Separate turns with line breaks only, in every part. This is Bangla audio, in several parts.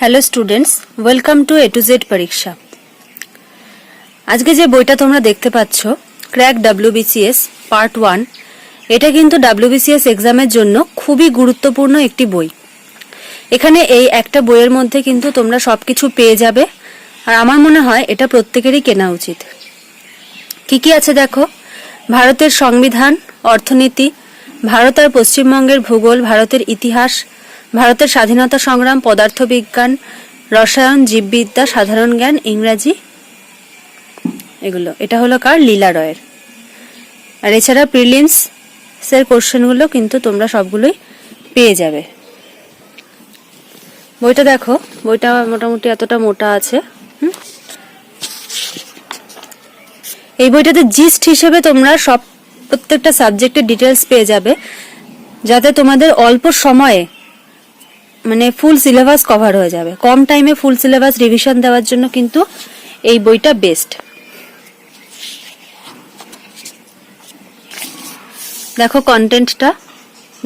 Hello students, welcome to A to Z পরীক্ষা। আজকে যে বইটা তোমরা দেখতে পাচ্ছ, ক্র্যাক ডাব্লিউবিসিএস পার্ট 1, এটা কিন্তু ডাব্লিউবিসিএস এক্সামের জন্য খুবই গুরুত্বপূর্ণ একটি বই। এখানে এই একটা বইয়ের মধ্যে কিন্তু তোমরা সবকিছু পেয়ে যাবে, আর আমার মনে হয় এটা প্রত্যেকেরই কেনা উচিত। কি কি আছে দেখো: ভারতের সংবিধান, অর্থনীতি, ভারত আর পশ্চিমবঙ্গের ভূগোল, ভারতের ইতিহাস, ভারতের স্বাধীনতা সংগ্রাম, পদার্থবিজ্ঞান, রসায়ন, জীববিদ্যা, সাধারণ জ্ঞান, ইংরাজি, এগুলো। এটা হলো কার? লীলা রয়ের। আর এছাড়া প্রিলিমস এর কোশ্চেনগুলো কিন্তু তোমরা সবগুলোই পেয়ে যাবে। বইটা দেখো, বইটা মোটামুটি এতটা মোটা আছে। এই বইটাতে জিস্ট হিসেবে তোমরা প্রত্যেকটা সাবজেক্টের ডিটেলস পেয়ে যাবে, যাতে তোমাদের অল্প সময়ে মানে ফুল সিলেবাস কভার হয়ে যাবে। কম টাইমে ফুল সিলেবাস রিভিশন দেওয়ার জন্য কিন্তু এই বইটা বেস্ট। দেখো কন্টেন্টটা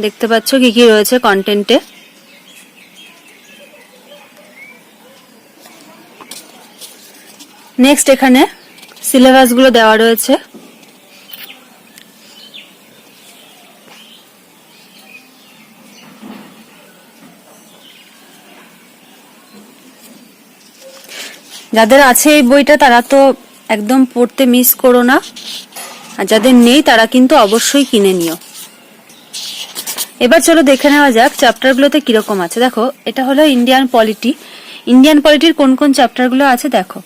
দেখতে পাচ্ছ, কি কি রয়েছে কন্টেন্টে। নেক্সট এখানে সিলেবাসগুলো দেওয়া রয়েছে। যাদের আছে এই বইটা তারা তো একদম পড়তে মিস করো না, আর যাদের নেই তারা কিন্তু অবশ্যই কিনে নিও। এবার চলো দেখে নেওয়া যাক চ্যাপ্টারগুলোতে কিরকম আছে। দেখো, এটা হলো ইন্ডিয়ান পলিটি। ইন্ডিয়ান পলিটির কোন কোন চ্যাপ্টারগুলো আছে দেখো।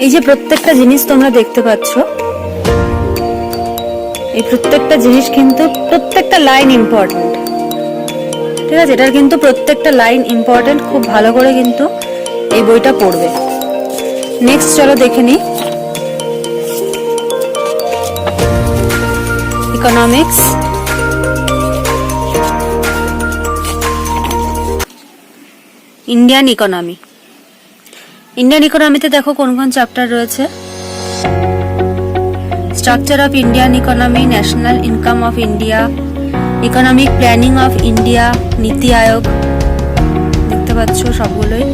এই যে প্রত্যেকটা জিনিস তোমরা দেখতে পাচ্ছ, এই প্রত্যেকটা জিনিস কিন্তু প্রত্যেকটা লাইন ইম্পর্টেন্ট। ঠিক আছে, এটার কিন্তু প্রত্যেকটা লাইন ইম্পর্টেন্ট। খুব ভালো করে কিন্তু এই বইটা পড়বে। নেক্সট চলো দেখে নিই ইকোনমিক্স। Indian economy. ইন্ডিয়ান ইকোনমিতে দেখো কোন কোন চ্যাপ্টার রয়েছে। Structure of Indian economy, national income of India, economic planning of India, নীতি আয়োগ, দেখতে পাচ্ছ সবগুলোই।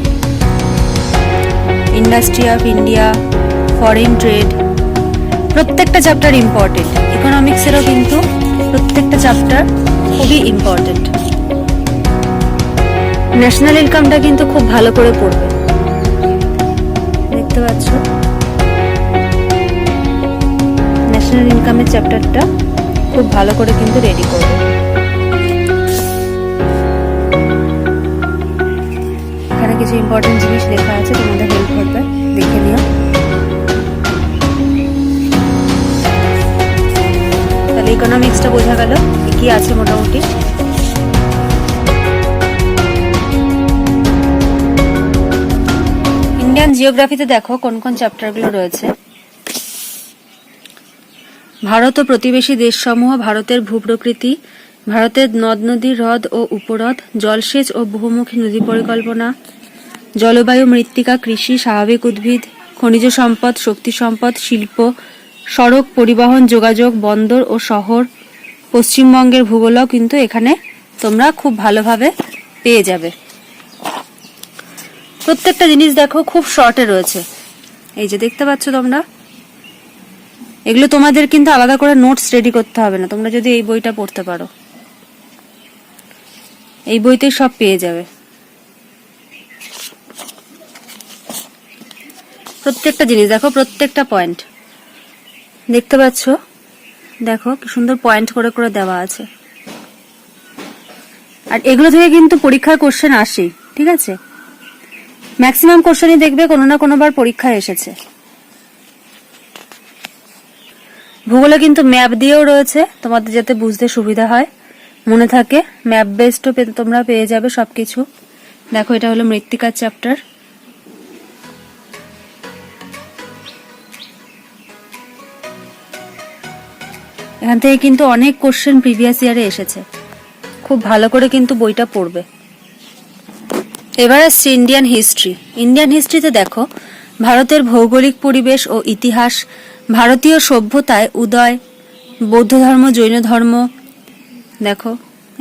Industry of India, foreign trade, প্রত্যেকটা চ্যাপ্টার ইম্পর্টেন্ট। ইকোনমিক্সেরও কিন্তু প্রত্যেকটা চ্যাপ্টার খুবই ইম্পর্টেন্ট। ন্যাশনাল ইনকামটা কিন্তু খুব ভালো করে পড়বে, দেখতে পাচ্ছ। ন্যাশনাল ইনকামের চ্যাপ্টারটা খুব ভালো করে কিন্তু রেডি করবে। এখানে কিছু ইম্পর্টেন্ট জিনিস লেখা আছে, তোমাদের হেল্প করবে, দেখে নিও। তাহলে ইকোনমিক্সটা বোঝা গেল কি আছে মোটামুটি। ইন্ডিয়ান জিওগ্রাফিতে দেখো কোন কোন চ্যাপ্টারগুলো রয়েছে। ভারত ও প্রতিবেশী দেশসমূহ, ভারতের ভূপ্রকৃতি, ভারতের নদ নদী, হ্রদ ও উপহ্রদ, জলসেচ ও বহুমুখী নদী পরিকল্পনা, জলবায়ু, মৃত্তিকা, কৃষি, স্বাভাবিক উদ্ভিদ, খনিজ সম্পদ, শক্তি সম্পদ, শিল্প, সড়ক পরিবহন, যোগাযোগ, বন্দর ও শহর, পশ্চিমবঙ্গের ভূগোলও কিন্তু এখানে তোমরা খুব ভালোভাবে পেয়ে যাবে। প্রত্যেকটা জিনিস দেখো খুব শর্টে রয়েছে, এই যে দেখতে পাচ্ছ তোমরা। এগুলো তোমাদের কিন্তু আলাদা করে নোটস রেডি করতে হবে না, তোমরা যদি এই বইটা পড়তে পারো। এই বইতেই সব পেয়ে যাবে। প্রত্যেকটা জিনিস দেখো, প্রত্যেকটা পয়েন্ট দেখতে পাচ্ছ। দেখো কি সুন্দর পয়েন্ট করে করে দেওয়া আছে। আর এগুলো থেকে কিন্তু পরীক্ষার কোশ্চেন আসেই, ঠিক আছে। ম্যাক্সিমাম কোশ্চেনই দেখবে কোনো না কোনোবার পরীক্ষায় এসেছে। ভূগোলে কিন্তু ম্যাপ দিয়েও রয়েছে, তোমাদের যাতে বুঝতে সুবিধা হয়, মনে থাকে। ম্যাপ বেসডও তোমরা পেয়ে যাবে সবকিছু। দেখো, এটা হলো মৃত্তিকার চ্যাপ্টার। এখান থেকে কিন্তু অনেক কোশ্চেন প্রিভিয়াস ইয়ারে এসেছে। খুব ভালো করে কিন্তু বইটা পড়বে। এবার আসছে ইন্ডিয়ান হিস্ট্রি। ইন্ডিয়ান হিস্ট্রিতে দেখো ভারতের ভৌগোলিক পরিবেশ ও ইতিহাস, ভারতীয় সভ্যতায় উদয়, বৌদ্ধ ধর্ম, জৈন ধর্ম, দেখো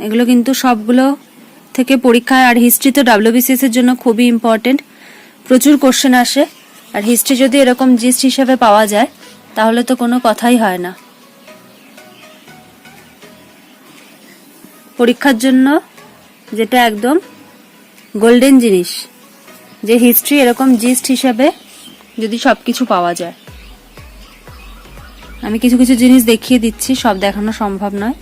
এগুলো কিন্তু সবগুলো থেকে পরীক্ষায়। আর হিস্ট্রি তো ডাব্লিউবিসিএস এর জন্য খুবই ইম্পর্টেন্ট, প্রচুর কোশ্চেন আসে। আর হিস্ট্রি যদি এরকম জিস্ট হিসেবে পাওয়া যায় তাহলে তো কোনো কথাই হয় না। পরীক্ষার জন্য যেটা একদম গোল্ডেন জিনিস, যে হিস্ট্রি এরকম জিস্ট হিসেবে যদি সবকিছু পাওয়া যায়। আমি কিছু কিছু জিনিস দেখিয়ে দিচ্ছি, সব দেখানো সম্ভব নয়।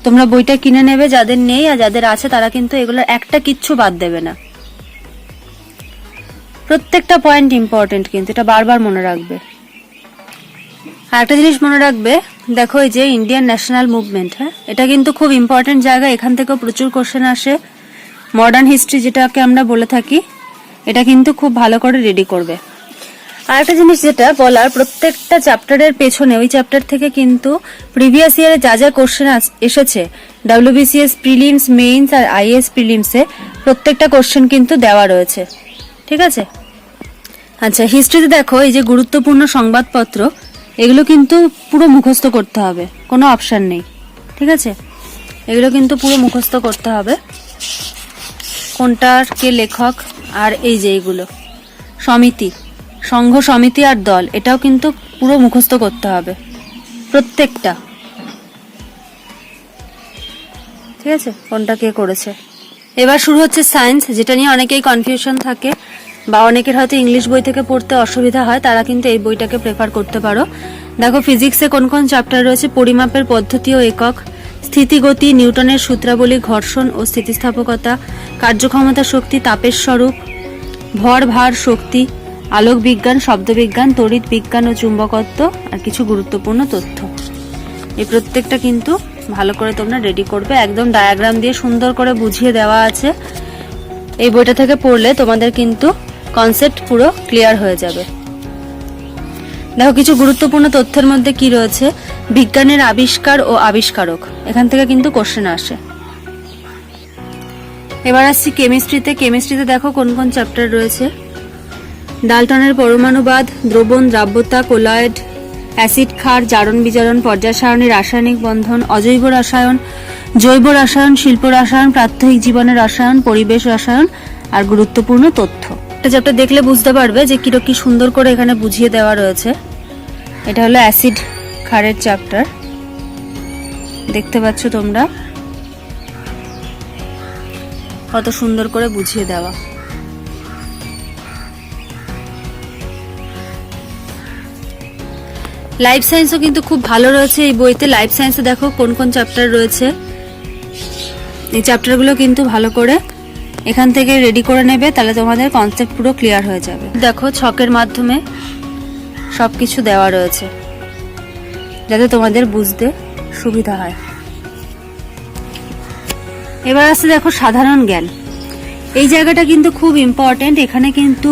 তোমরা বইটা কিনে নেবে, যাদের নেই আর যাদের আছে তারা কিন্তু এগুলোর একটা কিচ্ছু বাদ দেবে না। প্রত্যেকটা পয়েন্ট ইম্পর্টেন্ট, কিন্তু এটা বারবার মনে রাখবে। আর একটা জিনিস মনে রাখবে, দেখো এই যে ইন্ডিয়ান ন্যাশনাল মুভমেন্ট, হ্যাঁ এটা কিন্তু খুব ইম্পর্টেন্ট জায়গা, এখান থেকেও প্রচুর কোশ্চেন আসে। মডার্ন হিস্ট্রি যেটাকে আমরা বলে থাকি, এটা কিন্তু খুব ভালো করে রেডি করবে। আর একটা জিনিস যেটা বলার, প্রত্যেকটা চ্যাপ্টারের পেছনে, ওই চ্যাপ্টার থেকে কিন্তু প্রিভিয়াস ইয়ারে যা যা কোশ্চেন এসেছে ডাব্লিউবিসিএস প্রিলিমস, মেইনস আর আইএস প্রিলিমসে, প্রত্যেকটা কোশ্চেন কিন্তু দেওয়া রয়েছে, ঠিক আছে। আচ্ছা, হিস্ট্রিতে দেখো এই যে গুরুত্বপূর্ণ সংবাদপত্র, এগুলো কিন্তু পুরো মুখস্থ করতে হবে, কোনো অপশন নেই, ঠিক আছে। এগুলো কিন্তু পুরো মুখস্থ করতে হবে, কোনটার কে লেখক। আর এই যে এইগুলো সমিতি, সংঘ, সমিতি আর দল, এটাও কিন্তু পুরো মুখস্থ করতে হবে প্রত্যেকটা, ঠিক আছে, কোনটা কে করেছে। এবার শুরু হচ্ছে সায়েন্স, যেটা নিয়ে অনেকেই কনফিউশন থাকে বা অনেকের হয়তো ইংলিশ বই থেকে পড়তে অসুবিধা হয়, তারা কিন্তু এই বইটাকে প্রেফার করতে পারো। দেখো ফিজিক্সে কোন কোন চ্যাপ্টার রয়েছে: পরিমাপের পদ্ধতি ও একক, স্থিতিগতি, নিউটনের সূত্রাবলী, ঘর্ষণ ও স্থিতিস্থাপকতা, কার্যক্ষমতা শক্তি, তাপের স্বরূপ, ভর ভার শক্তি, আলোক বিজ্ঞান, শব্দবিজ্ঞান, তড়িৎ বিজ্ঞান ও চুম্বকত্ব, আর কিছু গুরুত্বপূর্ণ তথ্য। এই প্রত্যেকটা কিন্তু ভালো করে তোমরা রেডি করবে, একদম ডায়াগ্রাম দিয়ে সুন্দর করে বুঝিয়ে দেওয়া আছে। এই বইটা থেকে পড়লে তোমাদের কিন্তু কনসেপ্ট পুরো ক্লিয়ার হয়ে যাবে। দেখো কিছু গুরুত্বপূর্ণ তথ্যের মধ্যে কি রয়েছে: বিজ্ঞানের আবিষ্কার ও আবিষ্কারক, এখান থেকে কিন্তু কোশ্চেন আসে। এবার আসছি কেমিস্ট্রিতে। কেমিস্ট্রিতে দেখো কোন কোন চ্যাপ্টার রয়েছে: ডাল্টনের পরমাণুবাদ, দ্রবণ, দ্রাব্যতা, কোলয়েড, অ্যাসিড ক্ষার, জারণ বিজারণ, পর্যায় সারণী, রাসায়নিক বন্ধন, অজৈব রসায়ন, জৈব রসায়ন, শিল্প রসায়ন, প্রাত্যহিক জীবনের রসায়ন, পরিবেশ রসায়ন, আর গুরুত্বপূর্ণ তথ্য। একটা চ্যাপ্টার দেখলে বুঝতে পারবে যে কি সুন্দর করে এখানে বুঝিয়ে দেওয়া রয়েছে। এটা হলো অ্যাসিড ক্ষারের চ্যাপ্টার, দেখতে পাচ্ছ তোমরা কত সুন্দর করে বুঝিয়ে দেওয়া। লাইফ সায়েন্সও কিন্তু খুব ভালো রয়েছে এই বইতে। লাইফ সায়েন্সে দেখো কোন কোন চ্যাপ্টার রয়েছে, এই চ্যাপ্টারগুলো কিন্তু ভালো করে এখান থেকে রেডি করে নেবে, তাহলে তোমাদের কনসেপ্ট পুরো ক্লিয়ার হয়ে যাবে। দেখো ছকের মাধ্যমে সবকিছু দেওয়া রয়েছে, যাতে তোমাদের বুঝতে সুবিধা হয়। এবার আসছে দেখো সাধারণ জ্ঞান। এই জায়গাটা কিন্তু খুব ইম্পর্টেন্ট, এখানে কিন্তু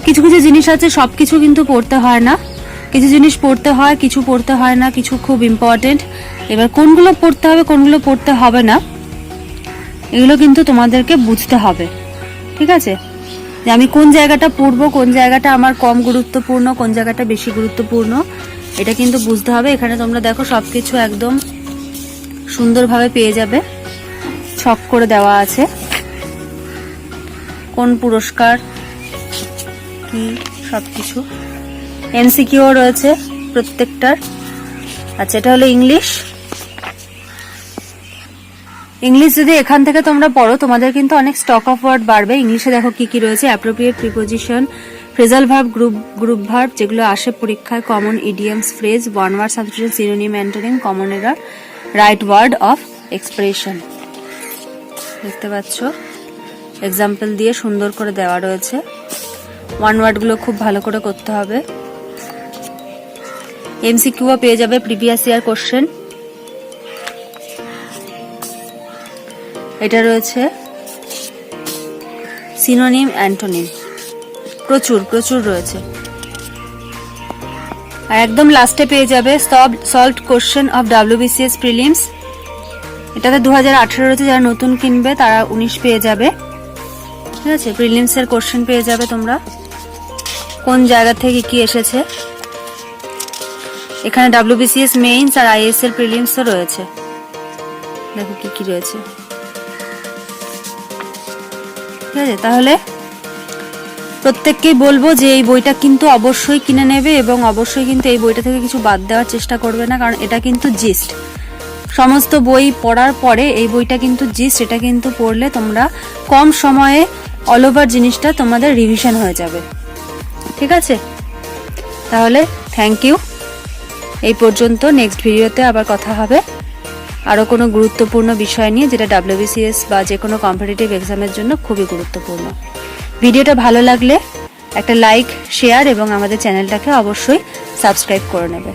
কিছু কিছু জিনিস আছে, সবকিছু কিন্তু পড়তে হয় না, কিছু জিনিস পড়তে হয়, কিছু পড়তে হয় না, কিছু খুব ইম্পর্টেন্ট। এবার কোনগুলো পড়তে হবে, কোনগুলো পড়তে হবে না, এগুলো কিন্তু তোমাদেরকে বুঝতে হবে, ঠিক আছে। যে আমি কোন জায়গাটা পড়বো, কোন জায়গাটা আমার কম গুরুত্বপূর্ণ, কোন জায়গাটা বেশি গুরুত্বপূর্ণ, এটা কিন্তু বুঝতে হবে। এখানে তোমরা দেখো সবকিছু একদম সুন্দরভাবে পেয়ে যাবে, ছক করে দেওয়া আছে, কোন পুরস্কার কি সবকিছু। এমসিকিউ রয়েছে প্রত্যেকটার। আচ্ছা, এটা হলো ইংলিশ। ইংলিশ যদি এখান থেকে তোমরা পড়ো, তোমাদের কিন্তু অনেক স্টক অফ ওয়ার্ড বাড়বে। ইংলিশে দেখো কি কি রয়েছে: appropriate preposition, phrasal verb, group verb যেগুলো আসে পরীক্ষায়, common idioms, phrase, one word substitution, synonym, antonym, common error, right word of expression. দেখতে পাচ্ছ এক্সাম্পল দিয়ে সুন্দর করে দেওয়া রয়েছে। ওয়ান ওয়ার্ডগুলো খুব ভালো করে করতে হবে। এমসিকিউও পেয়ে যাবে, প্রিভিয়াস ইয়ার কোশ্চেন। এটা রয়েছে সিনোনিম, অ্যান্টোনিম, প্রচুর প্রচুর রয়েছে। আর একদম লাস্টে পেয়ে যাবে solved question of WBCS prelims. এটাতে 2018 রয়েছে, যারা নতুন কিনবে তারা 19 পেয়ে যাবে। ঠিক আছে, প্রিলিমস এর কোশ্চেন পেয়ে যাবে তোমরা, কোন জায়গা থেকে কি এসেছে। এখানে WBCS মেইনস আর ISL প্রিলিমসও রয়েছে, দেখো কি কি রয়েছে। ঠিক আছে, তাহলে প্রত্যেককেই বলবো যে এই বইটা কিন্তু অবশ্যই কিনে নেবে এবং অবশ্যই কিন্তু এই বইটা থেকে কিছু বাদ দেওয়ার চেষ্টা করবে না, কারণ এটা কিন্তু জিস্ট। সমস্ত বই পড়ার পরে এই বইটা কিন্তু জিস্ট, এটা কিন্তু পড়লে তোমরা কম সময়ে অল ওভার জিনিসটা তোমাদের রিভিশন হয়ে যাবে। ঠিক আছে, তাহলে থ্যাংক ইউ। এই পর্যন্ত, নেক্সট ভিডিওতে আবার কথা হবে আরও কোনো গুরুত্বপূর্ণ বিষয় নিয়ে, যেটা WBCS বা যে কোনো কম্পিটিটিভ এক্সামের জন্য খুবই গুরুত্বপূর্ণ। ভিডিওটা ভালো লাগলে একটা লাইক, শেয়ার এবং আমাদের চ্যানেলটাকে অবশ্যই সাবস্ক্রাইব করে নেবে।